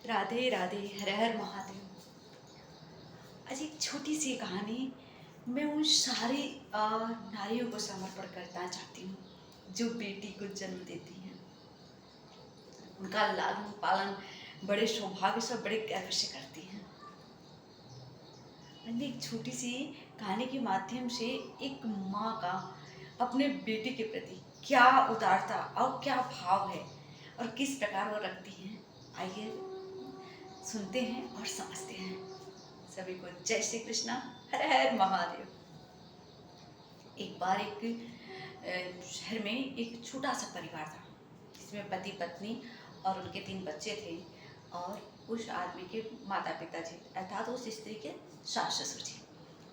राधे राधे, हर हर महादेव। आज एक छोटी सी कहानी मैं उन सारी नारियों को समर्पण करना चाहती हूँ जो बेटी को जन्म देती हैं। उनका लालन पालन बड़े सौभाग्य से, बड़े गर्व से करती हैं। मैंने एक छोटी सी कहानी के माध्यम से एक माँ का अपने बेटे के प्रति क्या उदारता और क्या भाव है और किस प्रकार वो रखती हैं, आइए सुनते हैं और समझते हैं। सभी को जय श्री कृष्णा, हर हर महादेव। एक बार एक शहर में एक छोटा सा परिवार था जिसमें पति पत्नी और उनके 3 बच्चे थे और उस आदमी के माता पिता जी अर्थात उस स्त्री के सास ससुर जी।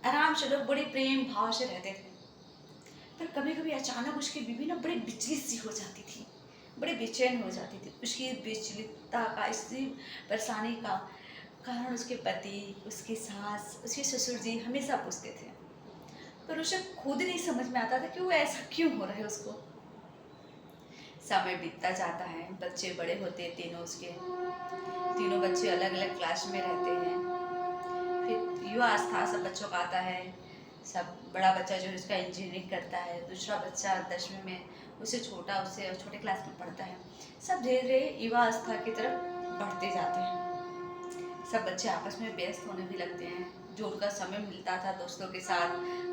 आराम से लोग बड़े प्रेम भाव से रहते थे। पर कभी कभी अचानक उसकी बीवी ना बड़ी विचलित सी हो जाती थी, बड़े बेचैन हो जाती थी। उसकी विचलितता का, इसकी परेशानी का कारण उसके पति, उसकी सास, उसके ससुर जी हमेशा पूछते थे, पर उसे खुद नहीं समझ में आता था कि वो ऐसा क्यों हो रहा है उसको। समय बीतता जाता है, बच्चे बड़े होते हैं, तीनों बच्चे अलग अलग क्लास में रहते हैं। फिर युवा अवस्था सब बच्चों का आता है। सब बड़ा बच्चा जो है उसका इंजीनियरिंग करता है, दूसरा बच्चा 10वीं में, उससे छोटे क्लास में पढ़ता है। सब धीरे धीरे युवा अवस्था की तरफ बढ़ते जाते हैं। सब बच्चे आपस में व्यस्त होने भी लगते हैं। जो उनका समय मिलता था दोस्तों के साथ,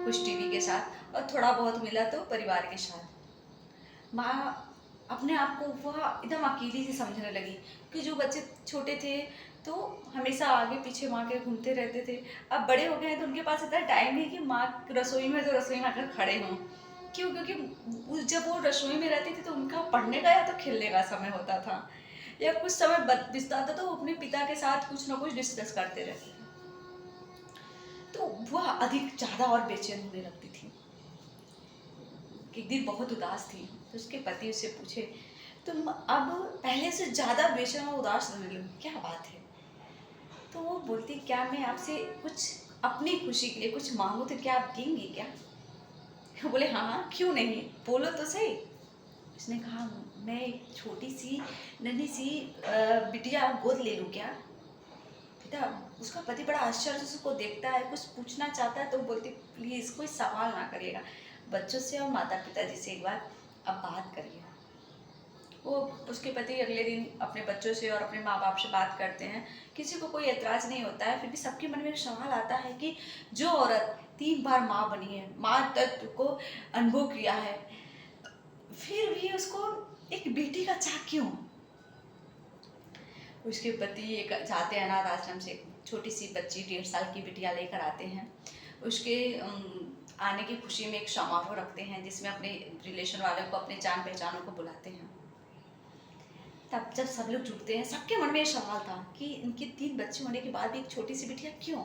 कुछ टीवी के साथ और थोड़ा बहुत मिला तो परिवार के साथ। माँ अपने आप को वह एकदम अकेली से समझने लगी कि जो बच्चे छोटे थे तो हमेशा आगे पीछे माँ के घूमते रहते थे। अब बड़े हो गए हैं तो उनके पास इतना टाइम नहीं कि माँ रसोई में तो रसोई में आकर खड़े हों। क्यों? क्योंकि जब वो रसोई में रहती थी तो उनका पढ़ने का या तो खेलने का समय होता था या कुछ समय बचता था तो वो अपने पिता के साथ कुछ ना कुछ डिस्कस करते रहते थे। तो वह अधिक ज़्यादा और बेचैन होने लगती थी। एक दिन बहुत उदास थी तो उसके पति उससे पूछे, तुम अब पहले से ज़्यादा बेचैन और उदास रहने लगी, क्या बात है? तो वो बोलती, क्या मैं आपसे कुछ अपनी खुशी के लिए कुछ मांगू तो क्या आप देंगी क्या? वो बोले, हाँ हाँ, क्यों नहीं, बोलो तो सही। उसने कहा, मैं एक छोटी सी नन्ही सी बिटिया गोद ले लूँ क्या? पिता, उसका पति बड़ा आश्चर्य से उसको देखता है, कुछ पूछना चाहता है तो बोलती, प्लीज़ कोई सवाल ना करिएगा, बच्चों से और माता पिताजी से एक बार अब बात करिए। वो उसके पति अगले दिन अपने बच्चों से और अपने माँ बाप से बात करते हैं। किसी को कोई एतराज़ नहीं होता है, फिर भी सबके मन में एक सवाल आता है कि जो औरत 3 बार माँ बनी है, माँ तत्व को अनुभव किया है, फिर भी उसको एक बेटी का चाह क्यों? उसके पति एक जाते हैं अनाथ आश्रम से, एक छोटी सी बच्ची 1.5 साल की बिटिया लेकर आते हैं। उसके आने की खुशी में एक समारोह रखते हैं जिसमें अपने रिलेशन वालों को, अपने जान पहचानों को बुलाते हैं। तब जब सब लोग जुटते हैं, सबके मन में ये सवाल था कि इनके 3 बच्चे होने के बाद भी एक छोटी सी बिटिया क्यों?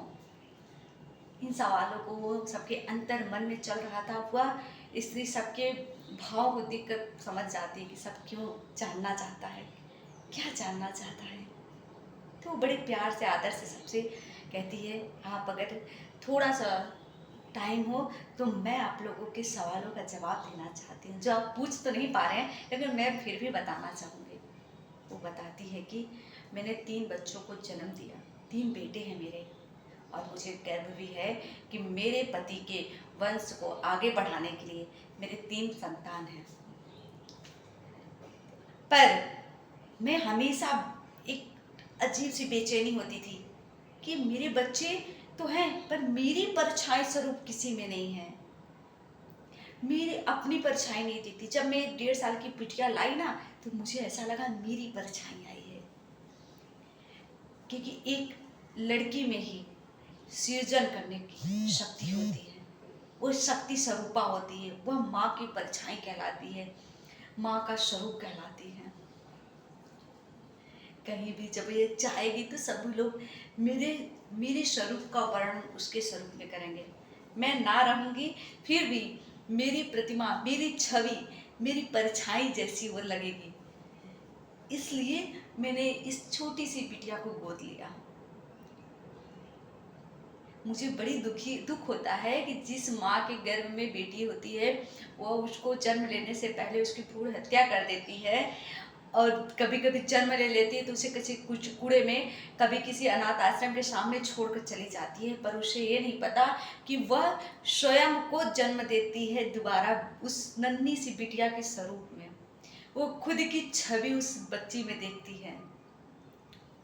इन सवालों को वो सबके अंतर मन में चल रहा था। वह स्त्री सबके भाव को देखकर समझ जाती है कि सब क्यों जानना चाहता है, क्या जानना चाहता है। तो वो बड़े प्यार से, आदर से सबसे कहती है, आप अगर थोड़ा सा टाइम हो तो मैं आप लोगों के सवालों का जवाब देना चाहती हूँ, जो आप पूछ तो नहीं पा रहे हैं लेकिन मैं फिर भी बताना चाहूँगी। वो बताती है कि मैंने 3 बच्चों को जन्म दिया, 3 बेटे हैं मेरे, और मुझे गर्व भी है कि मेरे पति के वंश को आगे बढ़ाने के लिए मेरे 3 संतान हैं। पर मैं हमेशा एक अजीब सी बेचैनी होती थी कि मेरे बच्चे तो हैं पर मेरी परछाई स्वरूप किसी में नहीं है, मेरी अपनी परछाई नहीं दिखती। जब मैं 1.5 साल की बिटिया लाई ना तो मुझे ऐसा लगा मेरी परछाई आई है, क्योंकि एक लड़की में ही सृजन करने की शक्ति होती है, वो शक्ति स्वरूपा होती है, वह माँ की परछाई कहलाती है, माँ का स्वरूप कहलाती है। कहीं भी जब ये चाहेगी तो सभी लोग मेरे स्वरूप का वर्णन उसके स्वरूप में करेंगे। मैं ना रहूँगी फिर भी मेरी प्रतिमा, मेरी छवि, मेरी परछाई जैसी वो लगेगी। इसलिए मैंने इस छोटी सी बिटिया को गोद लिया। मुझे बड़ी दुख होता है कि जिस माँ के गर्भ में बेटी होती है वो उसको जन्म लेने से पहले उसकी भ्रूण हत्या कर देती है और कभी कभी जन्म ले लेती है तो उसे किसी कुछ कूड़े में, कभी किसी अनाथ आश्रम के सामने छोड़कर चली जाती है, पर उसे ये नहीं पता कि वह स्वयं को जन्म देती है दोबारा उस नन्ही सी बिटिया के स्वरूप में। वो खुद की छवि उस बच्ची में देखती है।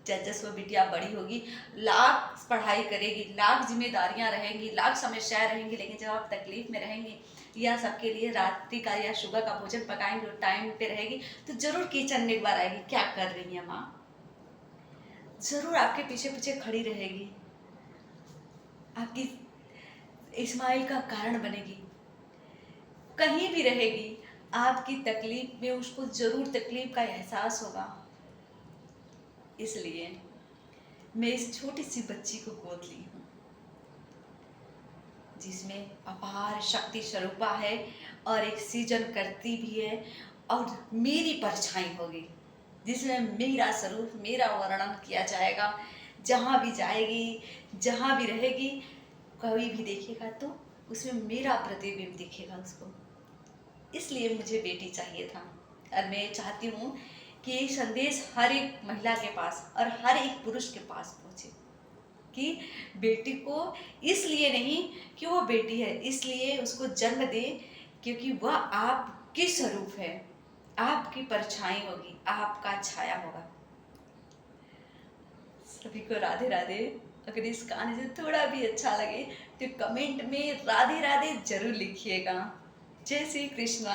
जैसे वो बिटिया बड़ी होगी, लाख पढ़ाई करेगी, लाख जिम्मेदारियां रहेंगी, लाख समस्याएं रहेंगी, लेकिन जब आप तकलीफ में रहेंगी या सबके लिए रात्रि का या सुबह का भोजन पकाएंगे और टाइम पे रहेगी, तो जरूर किचन में एक बार आएगी, क्या कर रही है माँ, जरूर आपके पीछे पीछे खड़ी रहेगी, आपकी इस्माइल का कारण बनेगी, कहीं भी रहेगी, आपकी तकलीफ में उसको जरूर तकलीफ का एहसास होगा। इसलिए मैं इस छोटी सी बच्ची को गोद ली हूँ, जिसमें अपार शक्ति स्वरूपा है और एक सृजन करती भी है, और मेरी परछाई होगी जिसमें मेरा स्वरूप, मेरा वर्णन किया जाएगा। जहाँ भी जाएगी, जहाँ भी रहेगी, कोई भी देखेगा तो उसमें मेरा प्रतिबिंब दिखेगा उसको। इसलिए मुझे बेटी चाहिए था, और मैं चाहती हूँ कि ये संदेश हर एक महिला के पास और हर एक पुरुष के पास पहुँचे कि बेटी को इसलिए नहीं कि वो बेटी है, इसलिए उसको जन्म दे क्योंकि वह आपकी स्वरूप है, आपकी परछाई होगी, आपका छाया होगा। सभी को राधे राधे। अगर इस कहानी से थोड़ा भी अच्छा लगे तो कमेंट में राधे राधे जरूर लिखिएगा। जय श्री कृष्णा।